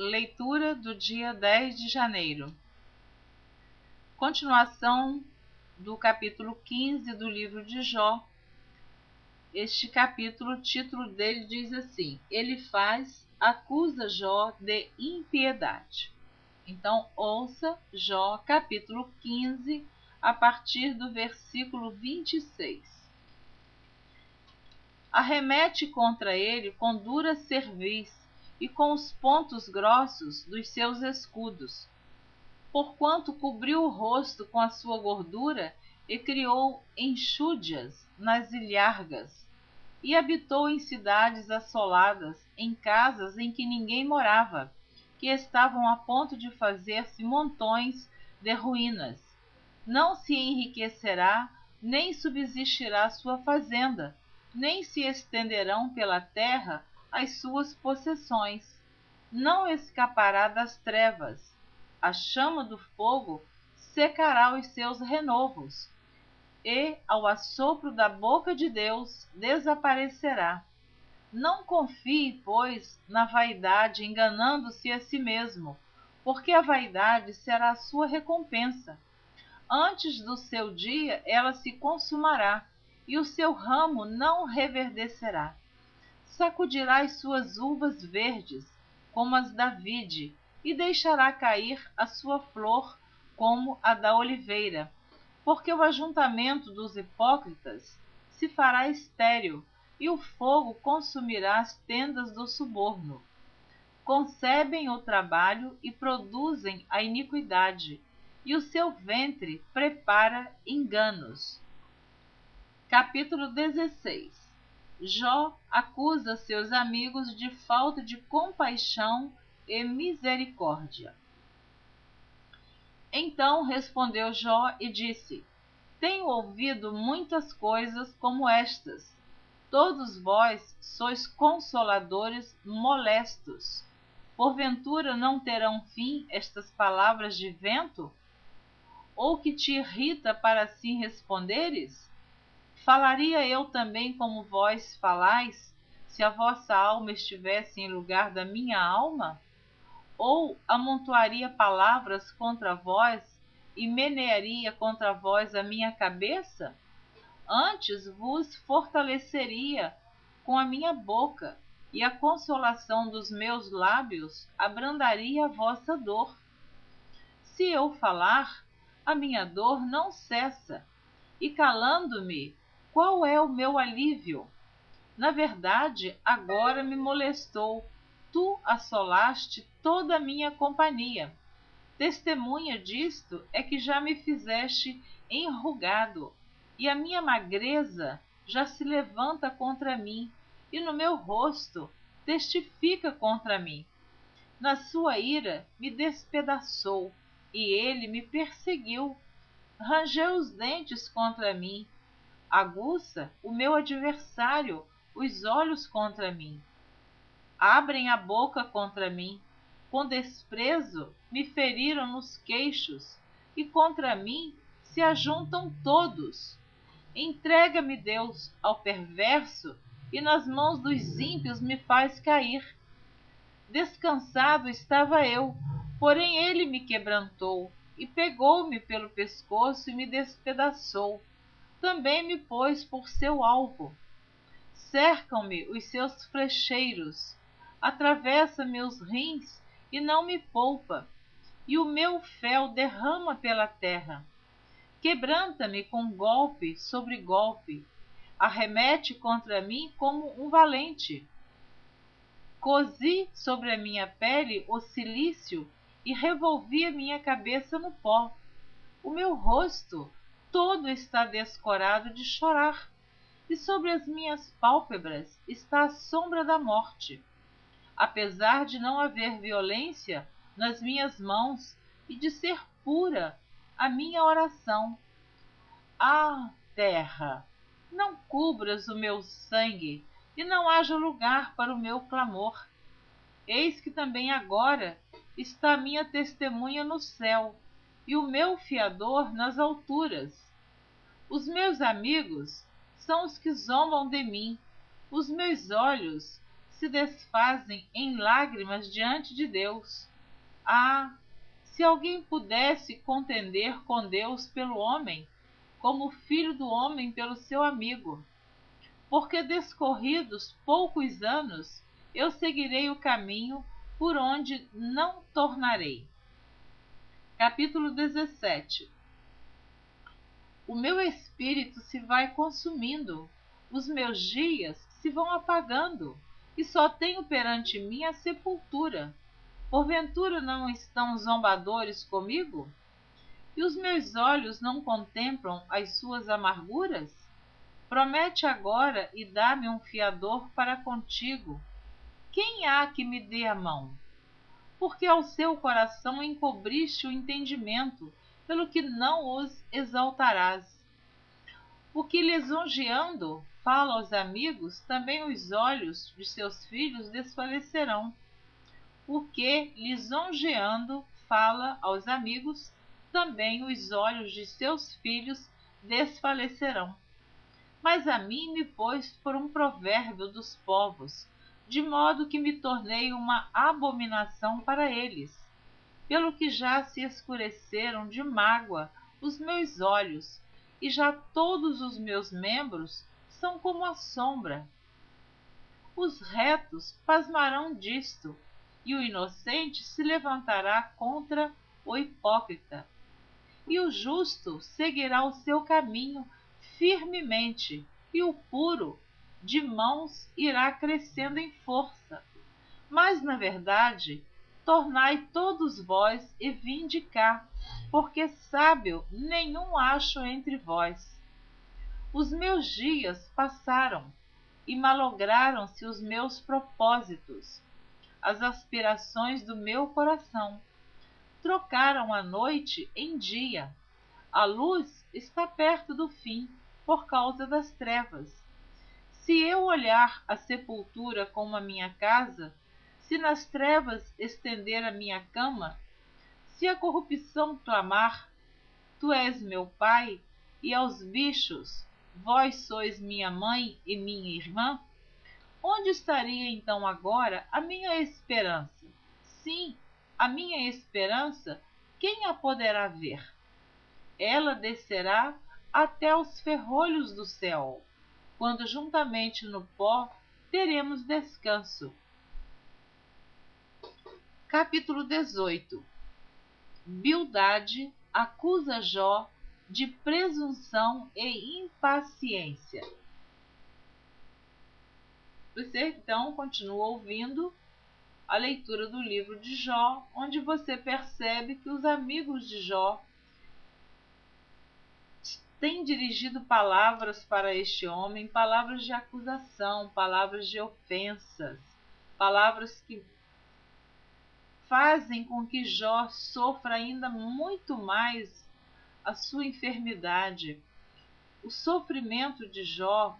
Leitura do dia 10 de janeiro. Continuação do capítulo 15 do livro de Jó. Este capítulo, o título dele diz assim: Elifaz acusa Jó de impiedade. Então, ouça Jó, capítulo 15, a partir do versículo 26. Arremete contra ele com dura cerviz e com os pontos grossos dos seus escudos, porquanto cobriu o rosto com a sua gordura e criou enxúndias nas ilhargas, e habitou em cidades assoladas, em casas em que ninguém morava, que estavam a ponto de fazer-se montões de ruínas. Não se enriquecerá, nem subsistirá sua fazenda, nem se estenderão pela terra as suas possessões. Não escapará das trevas. A chama do fogo secará os seus renovos, e, ao assopro da boca de Deus, desaparecerá. Não confie, pois, na vaidade, enganando-se a si mesmo, porque a vaidade será a sua recompensa. Antes do seu dia ela se consumará, e o seu ramo não reverdecerá. Sacudirá as suas uvas verdes, como as da vide, e deixará cair a sua flor como a da oliveira, porque o ajuntamento dos hipócritas se fará estéril, e o fogo consumirá as tendas do suborno. Concebem o trabalho e produzem a iniquidade, e o seu ventre prepara enganos. Capítulo 16. Jó acusa seus amigos de falta de compaixão e misericórdia. Então respondeu Jó e disse: Tenho ouvido muitas coisas como estas. Todos vós sois consoladores molestos. Porventura não terão fim estas palavras de vento? Ou que te irrita para assim responderes? Falaria eu também como vós falais, se a vossa alma estivesse em lugar da minha alma? Ou amontoaria palavras contra vós e menearia contra vós a minha cabeça? Antes vos fortaleceria com a minha boca, e a consolação dos meus lábios abrandaria a vossa dor. Se eu falar, a minha dor não cessa, e calando-me, qual é o meu alívio? Na verdade, agora me molestou. Tu assolaste toda a minha companhia. Testemunha disto é que já me fizeste enrugado, e a minha magreza já se levanta contra mim, e no meu rosto testifica contra mim. Na sua ira me despedaçou, e ele me perseguiu. Rangeu os dentes contra mim. Aguça o meu adversário os olhos contra mim. Abrem a boca contra mim. Com desprezo me feriram nos queixos, e contra mim se ajuntam todos. Entrega-me, Deus, ao perverso, e nas mãos dos ímpios me faz cair. Descansado estava eu, porém ele me quebrantou, e pegou-me pelo pescoço e me despedaçou. Também me pôs por seu alvo. Cercam-me os seus flecheiros, atravessa-me os rins e não me poupa, e o meu fel derrama pela terra. Quebranta-me com golpe sobre golpe, arremete contra mim como um valente. Cozi sobre a minha pele o cilício e revolvi a minha cabeça no pó. O meu rosto todo está descorado de chorar, e sobre as minhas pálpebras está a sombra da morte. Apesar de não haver violência nas minhas mãos e de ser pura a minha oração. Ah, terra, não cubras o meu sangue, e não haja lugar para o meu clamor. Eis que também agora está a minha testemunha no céu, e o meu fiador nas alturas. Os meus amigos são os que zombam de mim, os meus olhos se desfazem em lágrimas diante de Deus. Ah, se alguém pudesse contender com Deus pelo homem, como o filho do homem pelo seu amigo. Porque descorridos poucos anos, eu seguirei o caminho por onde não tornarei. Capítulo 17. O meu espírito se vai consumindo, os meus dias se vão apagando, e só tenho perante mim a sepultura. Porventura não estão zombadores comigo? E os meus olhos não contemplam as suas amarguras? Promete agora e dá-me um fiador para contigo. Quem há que me dê a mão? Porque ao seu coração encobriste o entendimento, pelo que não os exaltarás. O que lisonjeando fala aos amigos, também os olhos de seus filhos desfalecerão. O que lisonjeando fala aos amigos, também os olhos de seus filhos desfalecerão. Mas a mim me pôs por um provérbio dos povos, de modo que me tornei uma abominação para eles, pelo que já se escureceram de mágoa os meus olhos, e já todos os meus membros são como a sombra. Os retos pasmarão disto, e o inocente se levantará contra o hipócrita, e o justo seguirá o seu caminho firmemente, e o puro de mãos irá crescendo em força. Mas, na verdade, tornai todos vós e vinde cá, porque sábio nenhum acho entre vós. Os meus dias passaram, e malograram-se os meus propósitos. As aspirações do meu coração trocaram a noite em dia. A luz está perto do fim, por causa das trevas. Se eu olhar a sepultura como a minha casa, se nas trevas estender a minha cama, se a corrupção clamar, tu és meu pai, e aos bichos, vós sois minha mãe e minha irmã, onde estaria então agora a minha esperança? Sim, a minha esperança, quem a poderá ver? Ela descerá até os ferrolhos do céu, quando juntamente no pó teremos descanso. Capítulo 18. Bildade acusa Jó de presunção e impaciência. Você então continua ouvindo a leitura do livro de Jó, onde você percebe que os amigos de Jó têm dirigido palavras para este homem, palavras de acusação, palavras de ofensas, palavras que fazem com que Jó sofra ainda muito mais a sua enfermidade. O sofrimento de Jó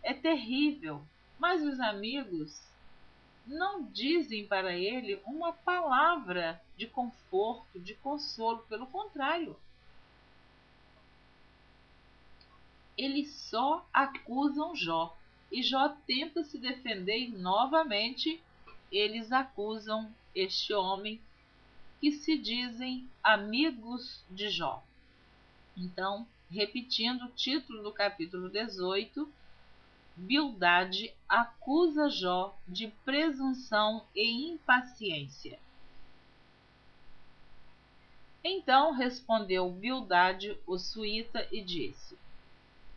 é terrível, mas os amigos não dizem para ele uma palavra de conforto, de consolo, pelo contrário. Eles só acusam Jó, e Jó tenta se defender e novamente eles acusam este homem que se dizem amigos de Jó. Então, repetindo o título do capítulo 18, Bildade acusa Jó de presunção e impaciência. Então respondeu Bildade, o suíta, e disse: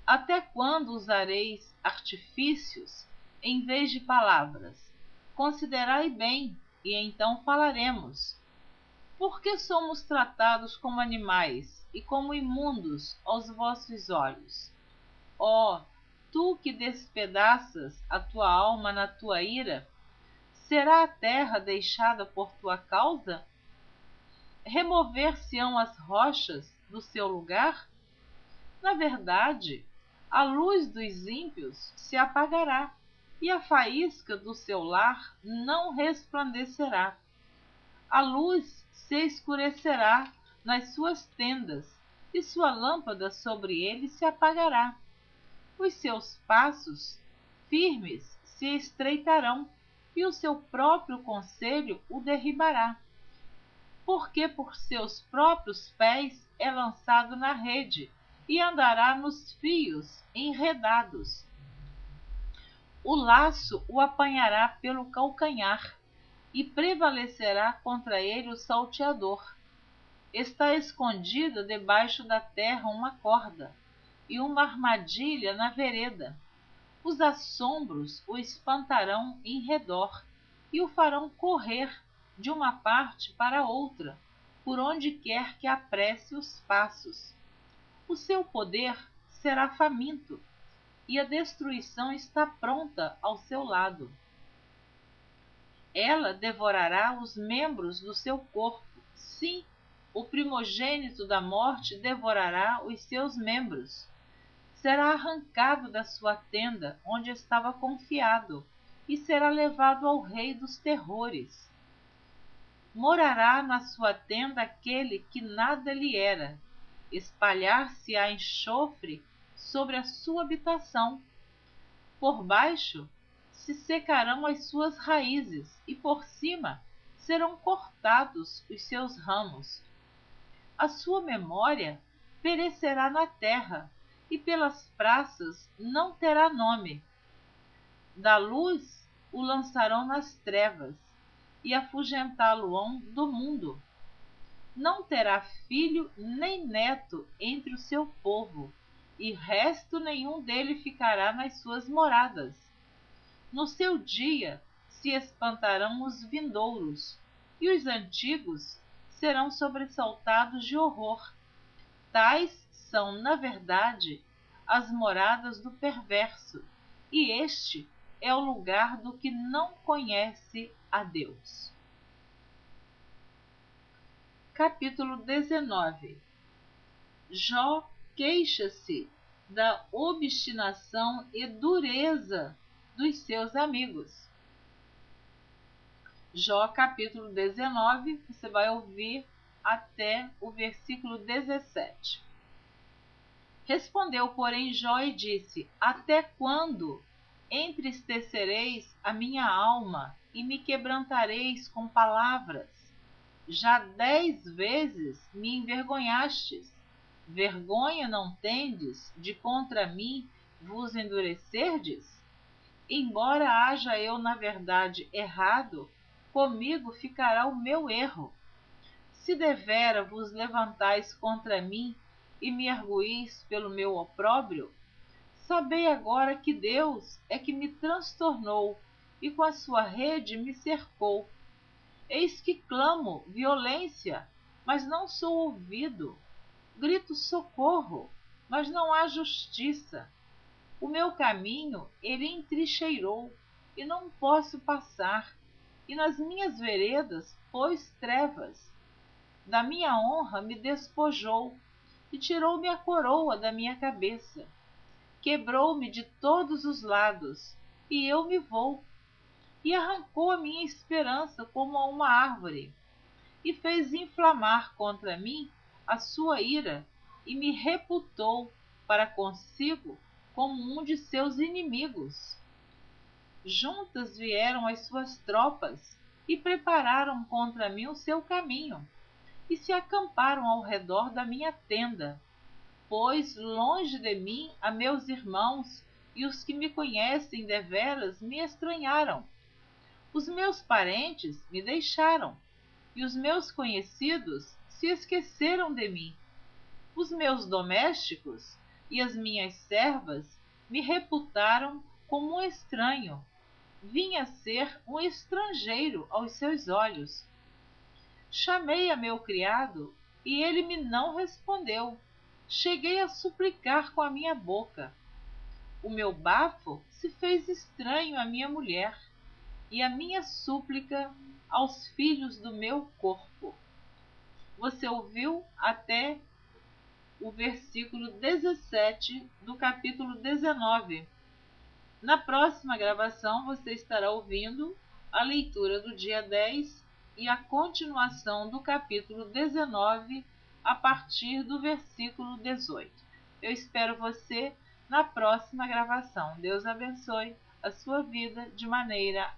Até quando usareis artifícios em vez de palavras? Considerai bem, e então falaremos. Por que somos tratados como animais e como imundos aos vossos olhos? Ó, tu que despedaças a tua alma na tua ira, será a terra deixada por tua causa? Remover-se-ão as rochas do seu lugar? Na verdade, a luz dos ímpios se apagará, e a faísca do seu lar não resplandecerá. A luz se escurecerá nas suas tendas, e sua lâmpada sobre ele se apagará. Os seus passos firmes se estreitarão, e o seu próprio conselho o derribará. Porque por seus próprios pés é lançado na rede, e andará nos fios enredados. O laço o apanhará pelo calcanhar, e prevalecerá contra ele o salteador. Está escondida debaixo da terra uma corda, e uma armadilha na vereda. Os assombros o espantarão em redor, e o farão correr de uma parte para outra, por onde quer que apresse os passos. O seu poder será faminto, e a destruição está pronta ao seu lado. Ela devorará os membros do seu corpo, sim, o primogênito da morte devorará os seus membros. Será arrancado da sua tenda, onde estava confiado, e será levado ao rei dos terrores. Morará na sua tenda aquele que nada lhe era. Espalhar-se-á enxofre sobre a sua habitação. Por baixo se secarão as suas raízes, e por cima serão cortados os seus ramos. A sua memória perecerá na terra, e pelas praças não terá nome. Da luz o lançarão nas trevas, e afugentá-lo-ão do mundo. Não terá filho nem neto entre o seu povo, e resto nenhum dele ficará nas suas moradas. No seu dia se espantarão os vindouros, e os antigos serão sobressaltados de horror. Tais são, na verdade, as moradas do perverso, e este é o lugar do que não conhece a Deus. Capítulo 19. Jó queixa-se da obstinação e dureza dos seus amigos. Jó, capítulo 19, você vai ouvir até o versículo 17. Respondeu, porém, Jó e disse: Até quando entristecereis a minha alma e me quebrantareis com palavras? Já 10 vezes me envergonhastes. Vergonha não tendes de contra mim vos endurecerdes? Embora haja eu, na verdade, errado, comigo ficará o meu erro. Se devera vos levantais contra mim e me arguís pelo meu opróbrio, sabei agora que Deus é que me transtornou e com a sua rede me cercou. Eis que clamo violência, mas não sou ouvido. Grito socorro, mas não há justiça. O meu caminho ele entrincheirou, e não posso passar, e nas minhas veredas pôs trevas. Da minha honra me despojou, e tirou-me a coroa da minha cabeça. Quebrou-me de todos os lados, e eu me vou. E arrancou a minha esperança como a uma árvore, e fez inflamar contra mim a sua ira, e me reputou para consigo como um de seus inimigos. Juntas vieram as suas tropas, e prepararam contra mim o seu caminho, e se acamparam ao redor da minha tenda. Pois longe de mim a meus irmãos, e os que me conhecem deveras me estranharam. Os meus parentes me deixaram, e os meus conhecidos se esqueceram de mim. Os meus domésticos e as minhas servas me reputaram como um estranho. Vim a ser um estrangeiro aos seus olhos. Chamei a meu criado, e ele me não respondeu. Cheguei a suplicar com a minha boca. O meu bafo se fez estranho à minha mulher, e a minha súplica aos filhos do meu corpo. Você ouviu até o versículo 17 do capítulo 19. Na próxima gravação você estará ouvindo a leitura do dia 10 e a continuação do capítulo 19 a partir do versículo 18. Eu espero você na próxima gravação. Deus abençoe. a sua vida de maneira